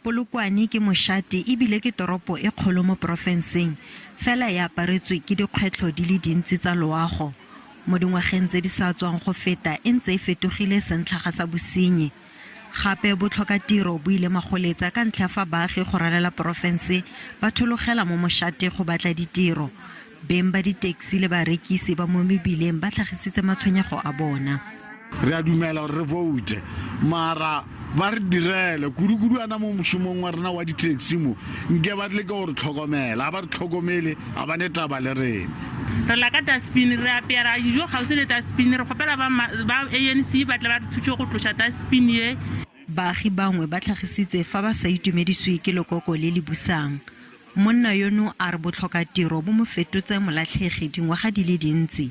Polokwane ke moshate ebile ke toropo e kgolo mo porofenseng fela ya aparetswe ke dikgwetlho di le dintsi tsa loago mo dingwageng tse di sa tswang go feta e ntse e fetogile sentlhaga sa bosenyi gape botlhokatiro bo ile magoletsa ka ntlha fa baagi go ralela porofense ba thologela mo moshate go batla ditiro beng ba di-taxi le barekisi ba mo mebileng ba tlhagisitse matshwenyego a bona. Re a dumela re vote mara ba re direle kudu ana mo moshomong wa rena wa di-taxi mo nke ba tle ka gore tlhokomela ba re tlhokomele a ba ne taba le rena re la ka dustbin re apera dijo gausi le dustbin re kgopela ba ANC ba tla ba re thutse go tlosa dustbin ye. Baagi bangwe ba tlhagisitse fa ba sa itumediswe ke lekoko le le busang monna yono a re botlhokatiro bo mo fetotse molatlhegi dingwaga di le dintsi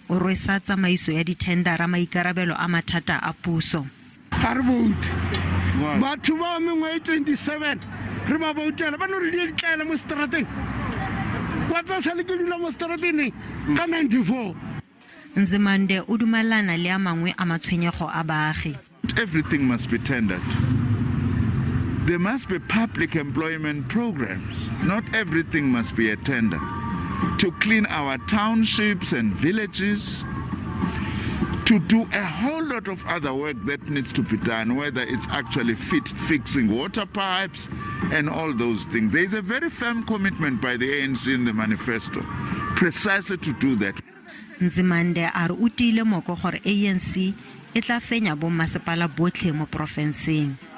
o rwesa tsamaiso ya dithendara maikarabelo a mathata a puso. a re vote batho ba mengwe 27 re ba voutela ba no re di tlela mo strateng wa tsa sa le ke dula mo strateng ka 94. Nzimande o dumalana le a mangwe a matshwenyego a baagi. Everything must be tendered. There must be public employment programs. Not everything must be a tender. To clean our townships and villages, to do a whole lot of other work that needs to be done, whether it's actually fixing water pipes and all those things. There is a very firm commitment by the ANC in the manifesto precisely to do that. Nzimande a re utile moko gore ANC e tla fenya bo masepala botlhe mo porofenseng.